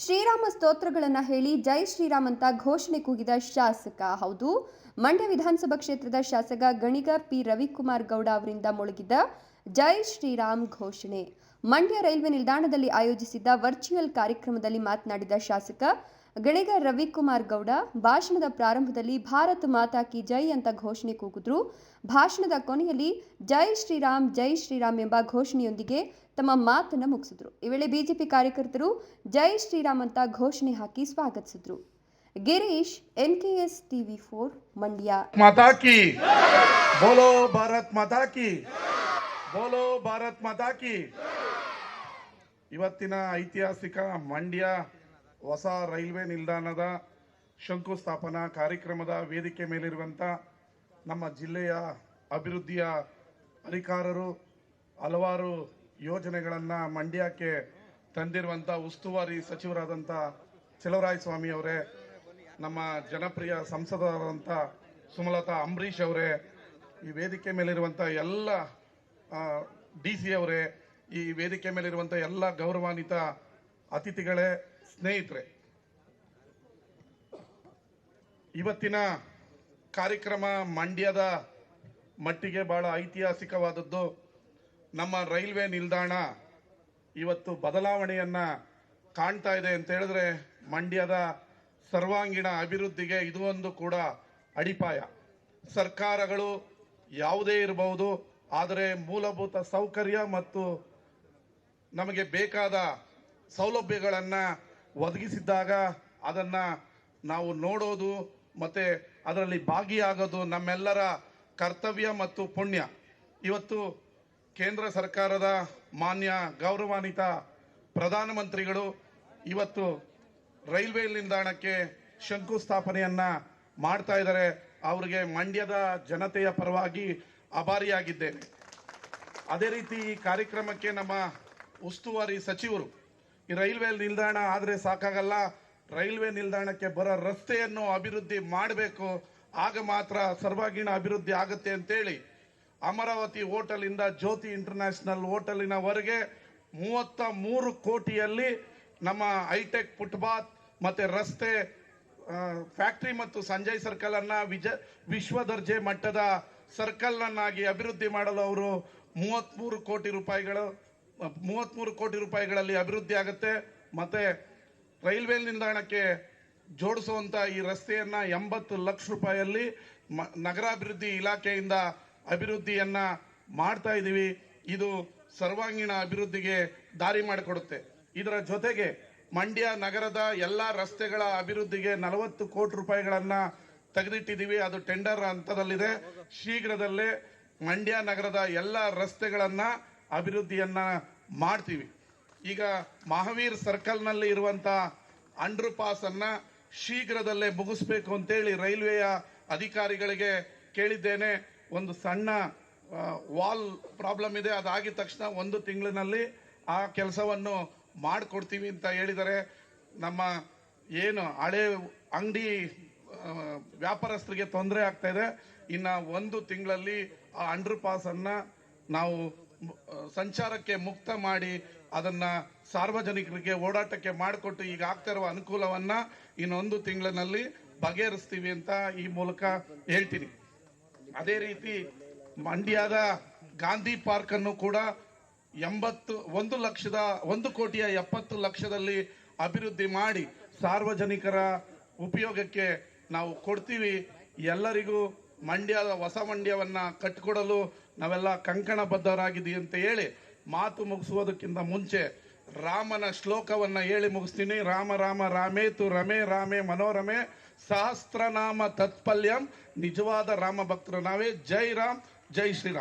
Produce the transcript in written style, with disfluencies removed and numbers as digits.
ಶ್ರೀರಾಮ ಸ್ತೋತ್ರಗಳನ್ನು ಹೇಳಿ ಜೈ ಶ್ರೀರಾಮ್ ಅಂತ ಘೋಷಣೆ ಕೂಗಿದ ಶಾಸಕ. ಹೌದು, ಮಂಡ್ಯ ವಿಧಾನಸಭಾ ಕ್ಷೇತ್ರದ ಶಾಸಕ ಗಣಿಗ ಪಿ ರವಿಕುಮಾರ್ ಗೌಡ ಅವರಿಂದ ಮೊಳಗಿದ ಜೈ ಶ್ರೀರಾಮ್ ಘೋಷಣೆ. ಮಂಡ್ಯ ರೈಲ್ವೆ ನಿಲ್ದಾಣದಲ್ಲಿ ಆಯೋಜಿಸಿದ್ದ ವರ್ಚುವಲ್ ಕಾರ್ಯಕ್ರಮದಲ್ಲಿ ಮಾತನಾಡಿದ ಶಾಸಕ ಗಣಿಗ ರವಿಕುಮಾರ್ ಗೌಡ ಭಾಷಣದ ಪ್ರಾರಂಭದಲ್ಲಿ ಭಾರತ್ ಮಾತಾ ಕಿ ಜೈ ಅಂತ ಘೋಷಣೆ ಕೂಗಿದ್ರು. ಭಾಷಣದ ಕೊನೆಯಲ್ಲಿ ಜೈ ಶ್ರೀರಾಮ್ ಎಂಬ ಘೋಷಣೆಯೊಂದಿಗೆ ತಮ್ಮ ಮಾತನ್ನು ಮುಗಿಸಿದ್ರು. ಈ ವೇಳೆ ಬಿಜೆಪಿ ಕಾರ್ಯಕರ್ತರು ಜೈ ಶ್ರೀರಾಮ್ ಅಂತ ಘೋಷಣೆ ಹಾಕಿ ಸ್ವಾಗತಿಸಿದ್ರು. Girish, NKS TV4, Mandya. ಮಾತಾ ಕಿ ಬೋಲೋ ಭಾರತ್ ಮಾತಾ ಕಿ ಬೋಲೋ ಭಾರತ್ ಮಾತಾ ಕಿ. ಇವತ್ತಿನ ಐತಿಹಾಸಿಕ ಮಂಡ್ಯ ಹೊಸ ರೈಲ್ವೆ ನಿಲ್ದಾಣದ ಶಂಕುಸ್ಥಾಪನಾ ಕಾರ್ಯಕ್ರಮದ ವೇದಿಕೆ ಮೇಲಿರುವಂಥ ನಮ್ಮ ಜಿಲ್ಲೆಯ ಅಭಿವೃದ್ಧಿಯ ಅಧಿಕಾರರು ಹಲವಾರು ಯೋಜನೆಗಳನ್ನು ಮಂಡ್ಯಕ್ಕೆ ತಂದಿರುವಂಥ ಉಸ್ತುವಾರಿ ಸಚಿವರಾದಂಥ ಚಲುವರಾಯಸ್ವಾಮಿ ಅವರೇ, ನಮ್ಮ ಜನಪ್ರಿಯ ಸಂಸದರಾದಂಥ ಸುಮಲತಾ ಅಂಬರೀಷ್ ಅವರೇ, ಈ ವೇದಿಕೆ ಮೇಲಿರುವಂಥ ಎಲ್ಲ DC ಅವರೇ, ಈ ವೇದಿಕೆ ಮೇಲಿರುವಂಥ ಎಲ್ಲ ಗೌರವಾನ್ವಿತ ಅತಿಥಿಗಳೇ, ಸ್ನೇಹಿತರೆ, ಇವತ್ತಿನ ಕಾರ್ಯಕ್ರಮ ಮಂಡ್ಯದ ಮಟ್ಟಿಗೆ ಬಹಳ ಐತಿಹಾಸಿಕವಾದದ್ದು. ನಮ್ಮ ರೈಲ್ವೆ ನಿಲ್ದಾಣ ಇವತ್ತು ಬದಲಾವಣೆಯನ್ನ ಕಾಣ್ತಾ ಇದೆ ಅಂತ ಹೇಳಿದ್ರೆ ಮಂಡ್ಯದ ಸರ್ವಾಂಗೀಣ ಅಭಿವೃದ್ಧಿಗೆ ಇದು ಒಂದು ಕೂಡ ಅಡಿಪಾಯ. ಸರ್ಕಾರಗಳು ಯಾವುದೇ ಇರಬಹುದು, ಆದರೆ ಮೂಲಭೂತ ಸೌಕರ್ಯ ಮತ್ತು ನಮಗೆ ಬೇಕಾದ ಸೌಲಭ್ಯಗಳನ್ನು ಒದಗಿಸಿದ್ದಾಗ ಅದನ್ನ ನಾವು ನೋಡೋದು ಮತ್ತೆ ಅದರಲ್ಲಿ ಭಾಗಿಯಾಗೋದು ನಮ್ಮೆಲ್ಲರ ಕರ್ತವ್ಯ ಮತ್ತು ಪುಣ್ಯ. ಇವತ್ತು ಕೇಂದ್ರ ಸರ್ಕಾರದ ಮಾನ್ಯ ಗೌರವಾನ್ವಿತ ಪ್ರಧಾನಮಂತ್ರಿಗಳು ಇವತ್ತು ರೈಲ್ವೆ ನಿಲ್ದಾಣಕ್ಕೆ ಶಂಕುಸ್ಥಾಪನೆಯನ್ನ ಮಾಡ್ತಾ ಇದ್ದಾರೆ. ಅವರಿಗೆ ಮಂಡ್ಯದ ಜನತೆಯ ಪರವಾಗಿ ಆಭಾರಿಯಾಗಿದ್ದೇನೆ. ಅದೇ ರೀತಿ ಈ ಕಾರ್ಯಕ್ರಮಕ್ಕೆ ನಮ್ಮ ಉಸ್ತುವಾರಿ ಸಚಿವರು, ಈ ರೈಲ್ವೆ ನಿಲ್ದಾಣ ಆದರೆ ಸಾಕಾಗಲ್ಲ, ರೈಲ್ವೆ ನಿಲ್ದಾಣಕ್ಕೆ ಬರೋ ರಸ್ತೆಯನ್ನು ಅಭಿವೃದ್ಧಿ ಮಾಡಬೇಕು, ಆಗ ಮಾತ್ರ ಸರ್ವಾಂಗೀಣ ಅಭಿವೃದ್ಧಿ ಆಗುತ್ತೆ ಅಂತೇಳಿ ಅಮರಾವತಿ ಹೋಟೆಲ್ ಇಂದ ಜ್ಯೋತಿ ಇಂಟರ್ನ್ಯಾಷನಲ್ ಹೋಟೆಲಿನವರೆಗೆ 33 ಕೋಟಿಯಲ್ಲಿ ನಮ್ಮ ಹೈಟೆಕ್ ಫುಟ್ಪಾತ್ ಮತ್ತೆ ರಸ್ತೆ, ಫ್ಯಾಕ್ಟರಿ ಮತ್ತು ಸಂಜಯ್ ಸರ್ಕಲ್ ಅನ್ನ ವಿಶ್ವ ದರ್ಜೆ ಮಟ್ಟದ ಸರ್ಕಲ್ ಅನ್ನಾಗಿ ಅಭಿವೃದ್ಧಿ ಮಾಡಲು ಅವರು 33 ಕೋಟಿ ರೂಪಾಯಿಗಳಲ್ಲಿ ಅಭಿವೃದ್ಧಿ ಆಗುತ್ತೆ. ಮತ್ತೆ ರೈಲ್ವೆ ನಿಲ್ದಾಣಕ್ಕೆ ಜೋಡಿಸುವಂತ ಈ ರಸ್ತೆಯನ್ನ 80 ಲಕ್ಷ ರೂಪಾಯಿಯಲ್ಲಿ ನಗರಾಭಿವೃದ್ಧಿ ಇಲಾಖೆಯಿಂದ ಅಭಿವೃದ್ಧಿಯನ್ನ ಮಾಡ್ತಾ ಇದ್ದೀವಿ. ಇದು ಸರ್ವಾಂಗೀಣ ಅಭಿವೃದ್ಧಿಗೆ ದಾರಿ ಮಾಡಿಕೊಡುತ್ತೆ. ಇದರ ಜೊತೆಗೆ ಮಂಡ್ಯ ನಗರದ ಎಲ್ಲ ರಸ್ತೆಗಳ ಅಭಿವೃದ್ಧಿಗೆ 40 ಕೋಟಿ ರೂಪಾಯಿಗಳನ್ನ ತೆಗೆದಿಟ್ಟಿದ್ದೀವಿ. ಅದು ಟೆಂಡರ್ ಹಂತದಲ್ಲಿದೆ. ಶೀಘ್ರದಲ್ಲೇ ಮಂಡ್ಯ ನಗರದ ಎಲ್ಲ ರಸ್ತೆಗಳನ್ನ ಅಭಿವೃದ್ಧಿಯನ್ನ ಮಾಡ್ತೀವಿ. ಈಗ ಮಹಾವೀರ್ ಸರ್ಕಲ್ ನಲ್ಲಿ ಇರುವಂತ ಅಂಡರ್ ಪಾಸ್ ಅನ್ನ ಶೀಘ್ರದಲ್ಲೇ ಮುಗಿಸ್ಬೇಕು ಅಂತೇಳಿ ರೈಲ್ವೆಯ ಅಧಿಕಾರಿಗಳಿಗೆ ಕೇಳಿದ್ದೇನೆ. ಒಂದು ಸಣ್ಣ ವಾಲ್ ಪ್ರಾಬ್ಲಮ್ ಇದೆ, ಅದಾಗಿದ ತಕ್ಷಣ 1 ತಿಂಗಳಿನಲ್ಲಿ ಆ ಕೆಲಸವನ್ನು ಮಾಡಿಕೊಡ್ತೀವಿ ಅಂತ ಹೇಳಿದರೆ, ನಮ್ಮ ಏನು ಹಳೆ ಅಂಗಡಿ ವ್ಯಾಪಾರಸ್ಥರಿಗೆ ತೊಂದರೆ ಆಗ್ತಾ ಇದೆ, ಇನ್ನ 1 ತಿಂಗಳಲ್ಲಿ ಆ ಅಂಡರ್ ಪಾಸ್ ಅನ್ನ ನಾವು ಸಂಚಾರಕ್ಕೆ ಮುಕ್ತ ಮಾಡಿ ಅದನ್ನ ಸಾರ್ವಜನಿಕರಿಗೆ ಓಡಾಟಕ್ಕೆ ಮಾಡಿಕೊಟ್ಟು ಈಗ ಆಗ್ತಾ ಇರುವ ಅನುಕೂಲವನ್ನ ಇನ್ನೊಂದು ತಿಂಗಳಿನಲ್ಲಿ ಬಗೆಹರಿಸ್ತೀವಿ ಅಂತ ಈ ಮೂಲಕ ಹೇಳ್ತೀನಿ. ಅದೇ ರೀತಿ ಮಂಡ್ಯದ ಗಾಂಧಿ ಪಾರ್ಕ್ ಅನ್ನು ಕೂಡ 1 ಕೋಟಿಯ 70 ಲಕ್ಷದಲ್ಲಿ ಅಭಿವೃದ್ಧಿ ಮಾಡಿ ಸಾರ್ವಜನಿಕರ ಉಪಯೋಗಕ್ಕೆ ನಾವು ಕೊಡ್ತೀವಿ. ಎಲ್ಲರಿಗೂ ಮಂಡ್ಯದ ಹೊಸ ಮಂಡ್ಯವನ್ನ ಕಟ್ಟಿಕೊಡಲು ನಾವೆಲ್ಲ ಕಂಕಣಬದ್ಧರಾಗಿದ್ದೀವಿ ಅಂತ ಹೇಳಿ ಮಾತು ಮುಗಿಸುವುದಕ್ಕಿಂತ ಮುಂಚೆ ರಾಮನ ಶ್ಲೋಕವನ್ನ ಹೇಳಿ ಮುಗಿಸ್ತೀನಿ. ರಾಮ ರಾಮ ರಾಮೇತು ರಮೇ ರಾಮೇ ಮನೋರಮೆ ಸಹಸ್ರನಾಮ ತತ್ಪಲ್ಯಂ. ನಿಜವಾದ ರಾಮ ಭಕ್ತರು ನಾವೇ. ಜೈ ರಾಮ್, ಜೈ ಶ್ರೀರಾಮ್.